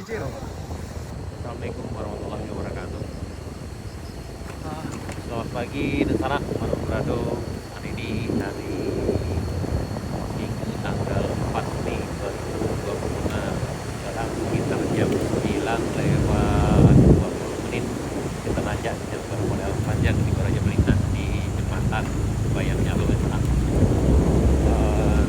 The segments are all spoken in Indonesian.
Assalamualaikum warahmatullahi wabarakatuh. Selamat pagi dan salam Manado. Hari ini hari Minggu tanggal 4 Mei 2025. Sekarang sekitar jam 9 lewat 20 menit. Kita najak jalur model panjang di Raja Melintas di jembatan Bayang Nyalo.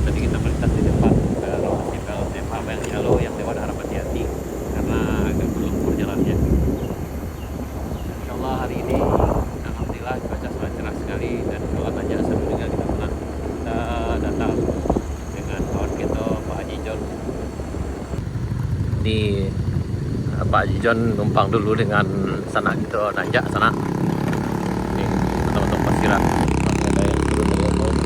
Tadi kita melintas di depan ke lokasi PLTMH Bayang Nyalo yang lewat arah Hati-Hati karena agak berlumpur jalannya. Insya Allah hari ini alhamdulillah cuaca sangat cerah sekali dan kalau aja seru juga kita pulang. Kita datang dengan kawan kita Pak Haji John. Ini Pak Haji John numpang dulu dengan sana gitu nanjak sana. Ini teman-teman pasiran. Ada yang turun dari laut.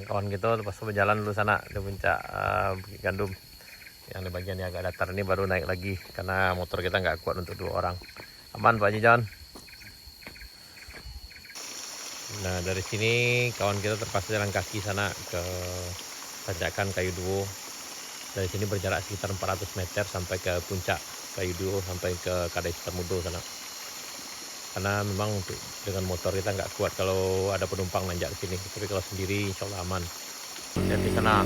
Kawan gitu lepas berjalan dulu sana di puncak Bukit Gandum yang di bagian yang agak datar ini baru naik lagi karena motor kita nggak kuat untuk 2 orang. Aman Pak Haji John. Nah dari sini kawan kita terpaksa jalan kaki sana ke tanjakan Kayu Duo. Dari sini berjarak sekitar 400 meter sampai ke puncak Kayu Duo sampai ke Kadai Sitamudo sana. Karena memang untuk dengan motor kita nggak kuat kalau ada penumpang nanjak sini, tapi kalau sendiri insya Allah aman. Lihat di sana,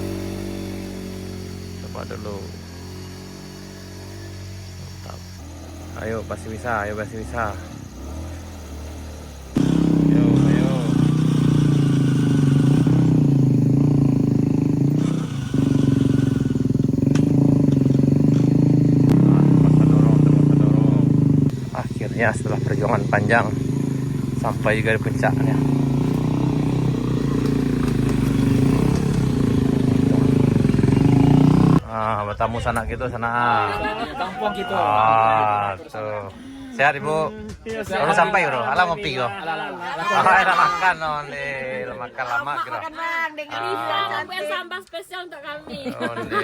coba dulu. Mantap. Ayo pasti bisa, ayo pasti bisa. Ayo, ayo. Terpaksa dorong. Akhirnya setelah perjuangan panjang sampai juga di puncaknya. Bertamu sana gitu sana. Kampung gitu. Tuh. Sehat Ibu? Baru sampai bro. Alah ngopi bro. Ada makan onde, makan lama bro. Makan bang, dengan sampai sampah spesial untuk kami. Onde.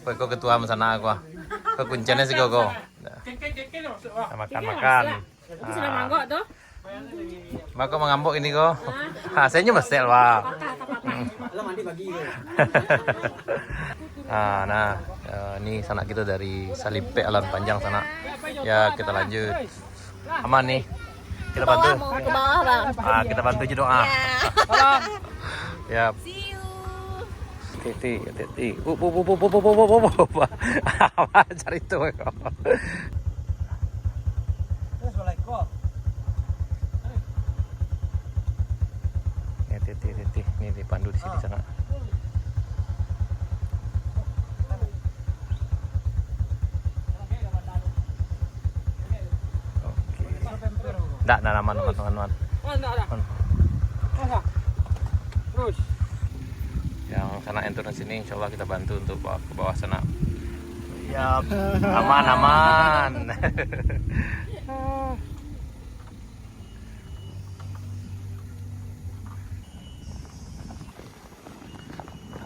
Kau ketua sana aku. Kau kuncinya sih kau. Makan. Sudah manggok tuh. Maka mengambuk ini kok. Saya mesel wah. Mandi pagi. Nah, ini sanak kita dari Salimpe Alan Panjang sana. Ya kita lanjut. Aman nih. Kita bantu. Mau ke bawah bang. Kita bantu aja doa. Ya. See you. Hati-hati. Apa cari tuh? Hati-hati. Ini dipandu di sini sana. Nggak aman. Terus. Yang sana enturan sini insya Allah kita bantu untuk bawa ke bawah sana. Ya, aman.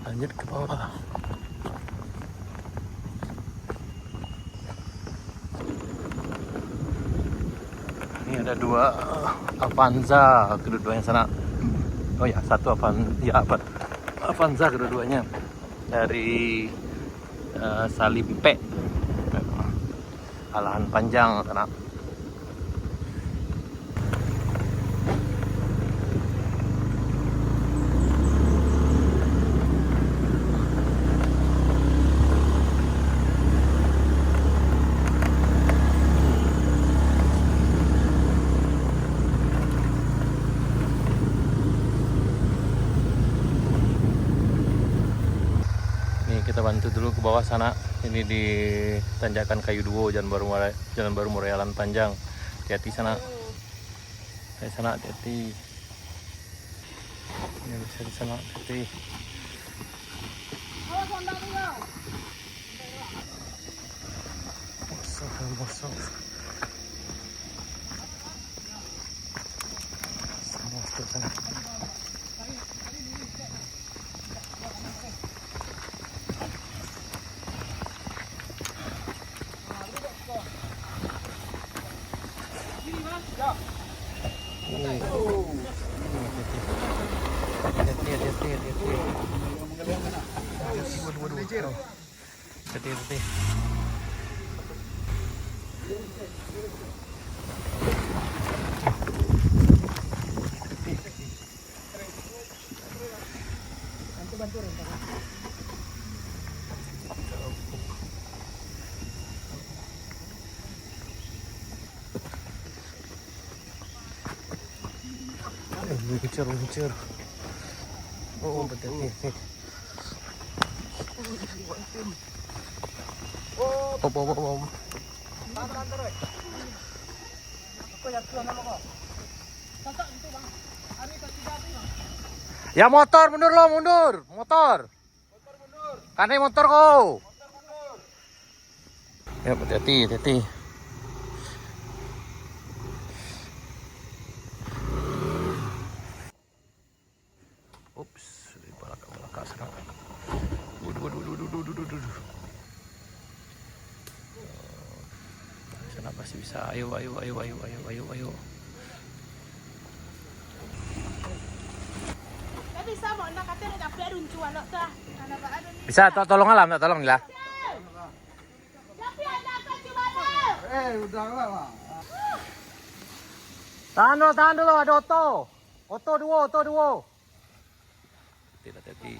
Lanjut ke bawah. Ini ada 2 Avanza kedua-duanya sana. Oh ya, satu Avanza kedua-duanya dari Salimpe Alahan Panjang sana. Kita bantu dulu ke bawah sana. Ini di tanjakan Kayu Duo, Jalan Baru Murai Alan Panjang. Hati-hati sana. Dari sana hati-hati. Ini bisa di sana hati-hati. Masuk. Sana. waduh. Hati-hati. Kejar. Oh, betul nih. Oh. Ya motor mundur lo, mundur. Motor. Kane motor kau. Ya hati-hati. Ups, balak serang. Waduh. Sana masih bisa. Ayo. Bisa tolong alam, tak tolong lah. Tahan dulu, ada oto. Oto dua. Hati-hati.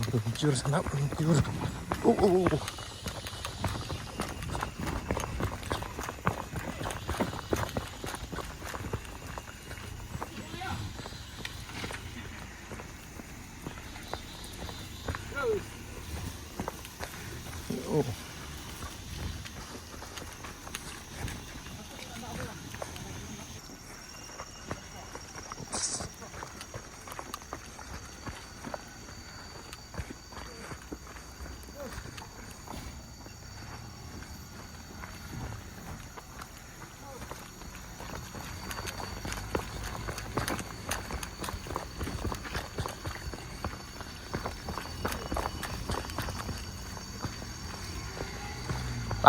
Meluncur sana.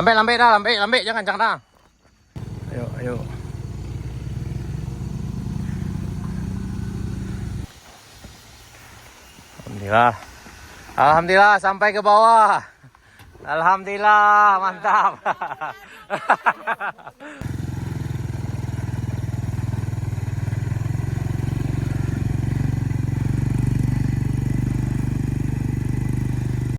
Lambe, jangan dah. Ayo. Alhamdulillah sampai ke bawah. Alhamdulillah, mantap.